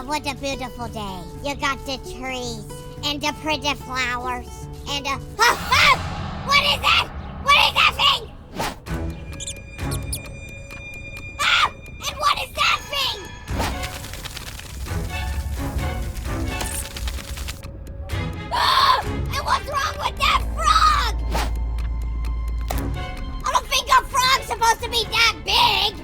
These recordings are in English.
what a beautiful day. You got the trees and the pretty flowers and what is that? What is that thing? And what is that thing? And what's wrong with that frog? I don't think a frog's supposed to be that big.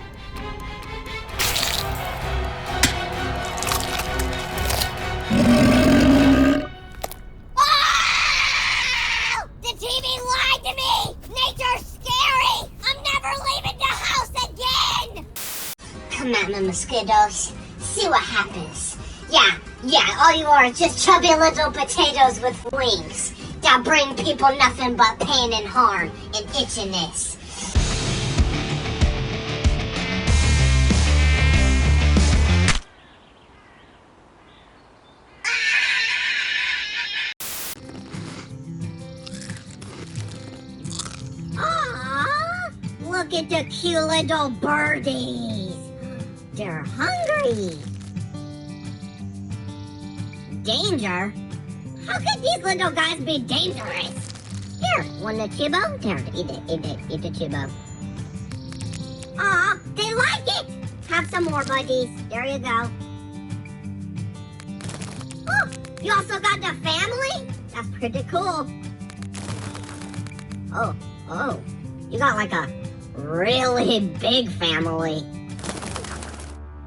The TV lied to me! Nature's scary! I'm never leaving the house again! Come at me, mosquitoes. See what happens. Yeah, all you are is just chubby little potatoes with wings that bring people nothing but pain and harm and itchiness. Aww, look at the cute little birdies. They're hungry. Danger? How could these little guys be dangerous? Here, want a chibo? Here, eat the chibo. Aw, they like it! Have some more, buddies. There you go. Oh, you also got the family? That's pretty cool. Oh, you got like a really big family.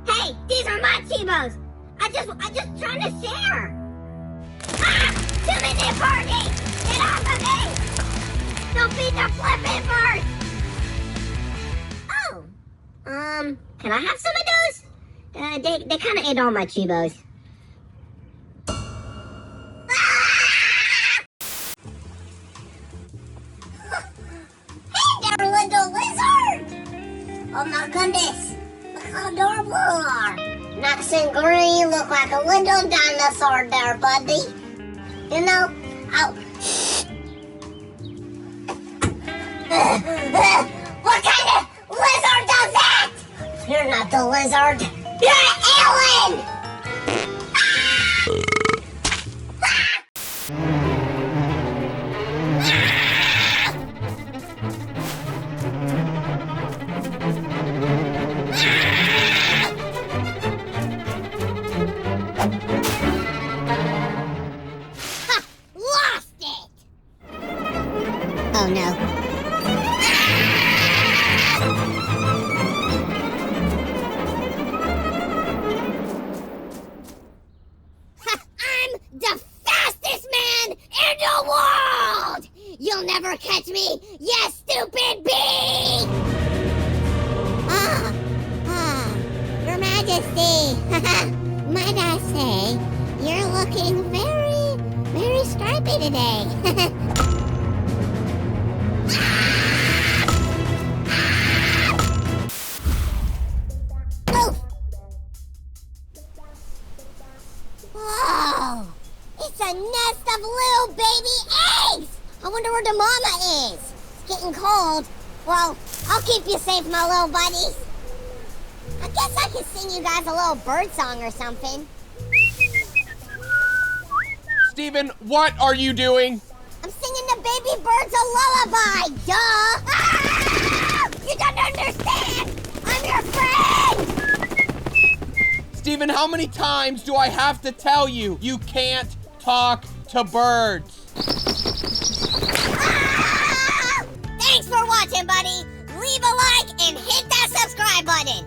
Hey, these are my chibos. I just trying to share. Ah! Too many birdies! Get off of me! Don't feed the flippin' birds! Oh, can I have some of those? They kind of ate all my chibos. Hey there, little lizard! Oh my goodness! Look how adorable you are! Nice and green, look like a little dinosaur there, buddy. You know, what kind of lizard does that? You're not the lizard. You're an alien! Oh no. I'm the fastest man in the world! You'll never catch me, you stupid bee! Your Majesty. Might I say, you're looking very, very stripy today. Whoa! It's a nest of little baby eggs! I wonder where the mama is. It's getting cold. Well, I'll keep you safe, my little buddies. I guess I could sing you guys a little bird song or something. StEvEn, what are you doing? I'm singing the baby birds a lullaby, duh! Ah! You don't understand! I'm your friend! StEvEn, how many times do I have to tell you you can't talk to birds? Ah! Thanks for watching, buddy! Leave a like and hit that subscribe button!